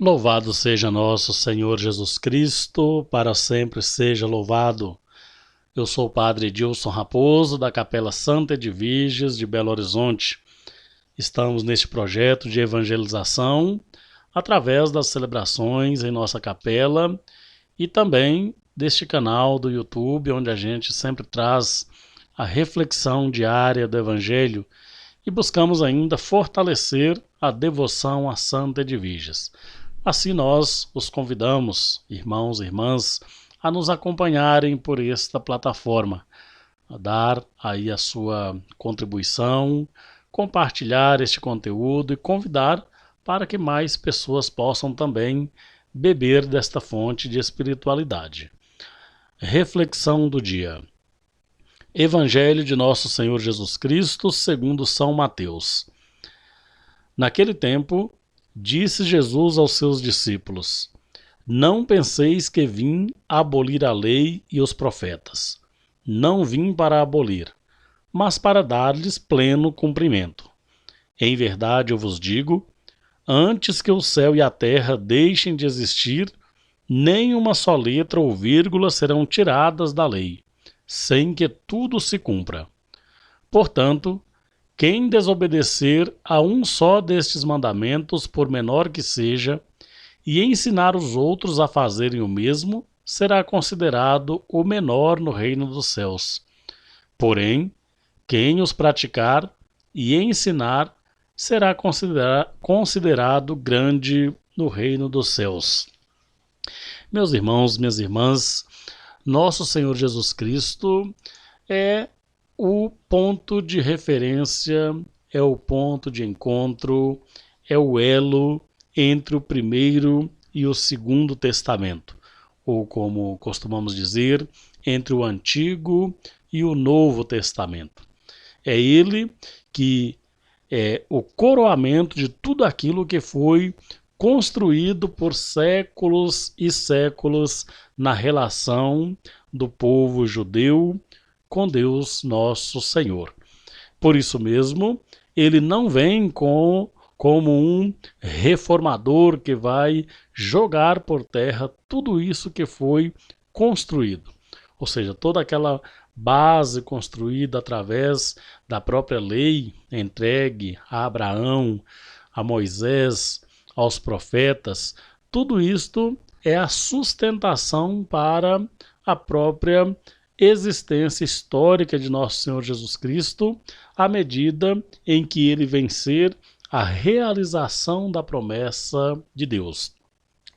Louvado seja nosso Senhor Jesus Cristo, para sempre seja louvado. Eu sou o Padre Edilson Raposo, da Capela Santa Edviges de Belo Horizonte. Estamos neste projeto de evangelização através das celebrações em nossa capela e também deste canal do YouTube, onde a gente sempre traz a reflexão diária do Evangelho e buscamos ainda fortalecer a devoção à Santa Edviges. Assim nós os convidamos, irmãos e irmãs, a nos acompanharem por esta plataforma, a dar aí a sua contribuição, compartilhar este conteúdo e convidar para que mais pessoas possam também beber desta fonte de espiritualidade. Reflexão do dia. Evangelho de Nosso Senhor Jesus Cristo, segundo São Mateus. Naquele tempo, disse Jesus aos seus discípulos: Não penseis que vim abolir a lei e os profetas. Não vim para abolir, mas para dar-lhes pleno cumprimento. Em verdade eu vos digo, antes que o céu e a terra deixem de existir, nem uma só letra ou vírgula serão tiradas da lei, sem que tudo se cumpra. Portanto, quem desobedecer a um só destes mandamentos, por menor que seja, e ensinar os outros a fazerem o mesmo, será considerado o menor no reino dos céus. Porém, quem os praticar e ensinar será considerado grande no reino dos céus. Meus irmãos, minhas irmãs, nosso Senhor Jesus Cristo é o ponto de referência, é o ponto de encontro, é o elo entre o primeiro e o segundo testamento, ou como costumamos dizer, entre o Antigo e o Novo Testamento. É ele que é o coroamento de tudo aquilo que foi construído por séculos e séculos na relação do povo judeu com Deus nosso Senhor. Por isso mesmo, ele não vem como um reformador que vai jogar por terra tudo isso que foi construído. Ou seja, toda aquela base construída através da própria lei entregue a Abraão, a Moisés, aos profetas, tudo isto é a sustentação para a própria existência histórica de nosso Senhor Jesus Cristo, à medida em que ele vem ser a realização da promessa de Deus.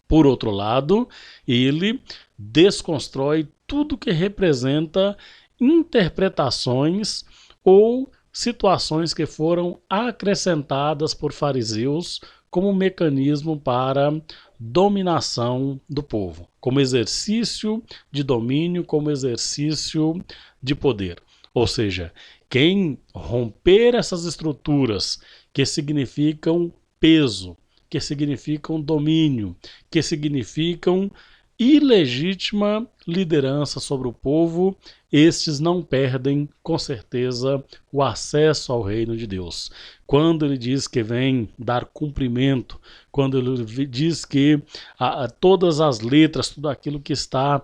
Por outro lado, ele desconstrói tudo que representa interpretações ou situações que foram acrescentadas por fariseus como mecanismo para dominação do povo, como exercício de domínio, como exercício de poder. Ou seja, quem romper essas estruturas que significam peso, que significam domínio, que significam ilegítima liderança sobre o povo, estes não perdem, com certeza, o acesso ao reino de Deus. Quando ele diz que vem dar cumprimento, quando ele diz que todas as letras, tudo aquilo que está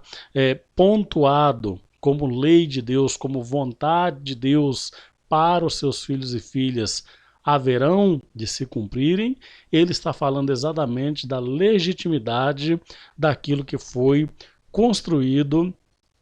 pontuado como lei de Deus, como vontade de Deus para os seus filhos e filhas, haverão de se cumprirem, ele está falando exatamente da legitimidade daquilo que foi construído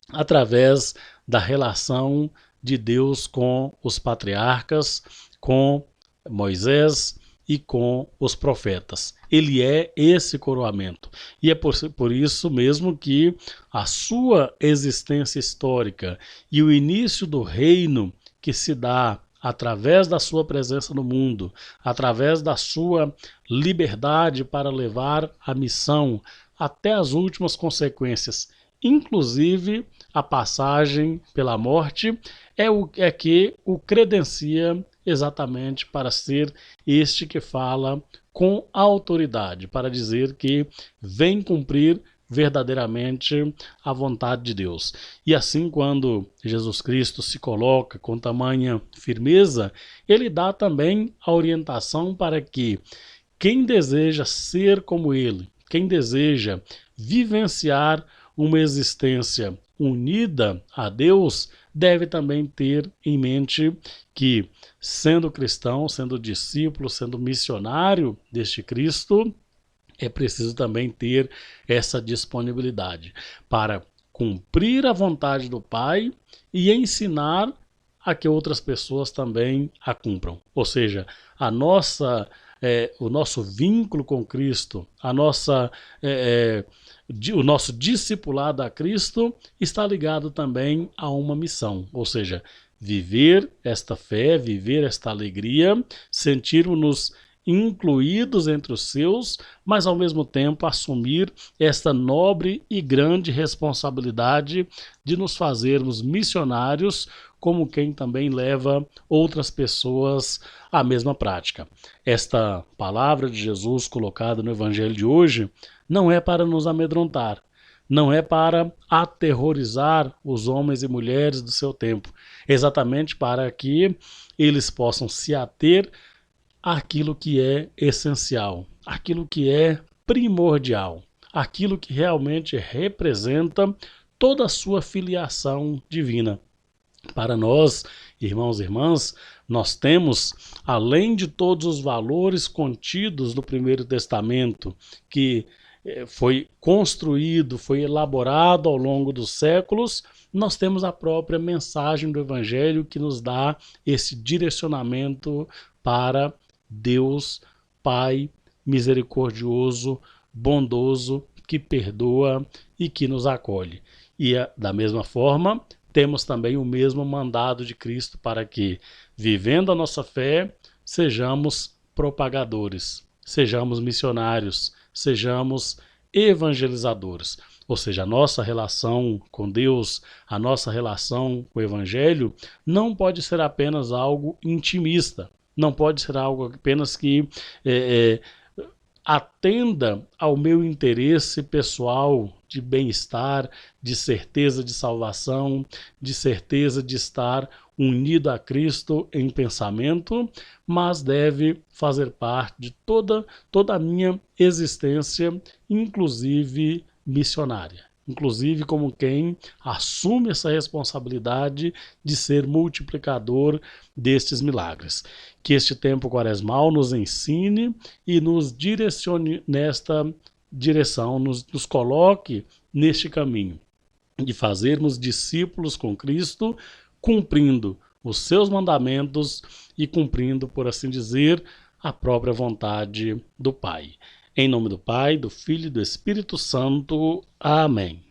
através da relação de Deus com os patriarcas, com Moisés e com os profetas. Ele é esse coroamento. E é por isso mesmo que a sua existência histórica e o início do reino que se dá através da sua presença no mundo, através da sua liberdade para levar a missão até as últimas consequências, inclusive a passagem pela morte, é que o credencia exatamente para ser este que fala com autoridade, para dizer que vem cumprir verdadeiramente a vontade de Deus. E assim, quando Jesus Cristo se coloca com tamanha firmeza, ele dá também a orientação para que Quem deseja ser como ele, quem deseja vivenciar uma existência unida a Deus, deve também ter em mente que, sendo cristão, sendo discípulo, sendo missionário deste Cristo, é preciso também ter essa disponibilidade para cumprir a vontade do Pai e ensinar a que outras pessoas também a cumpram. Ou seja, o nosso vínculo com Cristo, o nosso discipulado a Cristo está ligado também a uma missão, ou seja, viver esta fé, viver esta alegria, sentirmos-nos incluídos entre os seus, mas ao mesmo tempo assumir esta nobre e grande responsabilidade de nos fazermos missionários, como quem também leva outras pessoas à mesma prática. Esta palavra de Jesus colocada no Evangelho de hoje não é para nos amedrontar, não é para aterrorizar os homens e mulheres do seu tempo, exatamente para que eles possam se ater àquilo que é essencial, aquilo que é primordial, aquilo que realmente representa toda a sua filiação divina. Para nós, irmãos e irmãs, nós temos, além de todos os valores contidos no Primeiro Testamento, que foi construído, foi elaborado ao longo dos séculos, nós temos a própria mensagem do Evangelho que nos dá esse direcionamento para Deus, Pai misericordioso, bondoso, que perdoa e que nos acolhe. E da mesma forma, temos também o mesmo mandado de Cristo para que, vivendo a nossa fé, sejamos propagadores, sejamos missionários, sejamos evangelizadores. Ou seja, a nossa relação com Deus, a nossa relação com o Evangelho não pode ser apenas algo intimista, não pode ser algo apenas que atenda ao meu interesse pessoal de bem-estar, de certeza de salvação, de certeza de estar unido a Cristo em pensamento, mas deve fazer parte de toda a minha existência, inclusive missionária. Inclusive como quem assume essa responsabilidade de ser multiplicador destes milagres. Que este tempo quaresmal nos ensine e nos direcione nesta direção, nos coloque neste caminho de fazermos discípulos com Cristo, cumprindo os seus mandamentos e cumprindo, por assim dizer, a própria vontade do Pai. Em nome do Pai, do Filho e do Espírito Santo. Amém.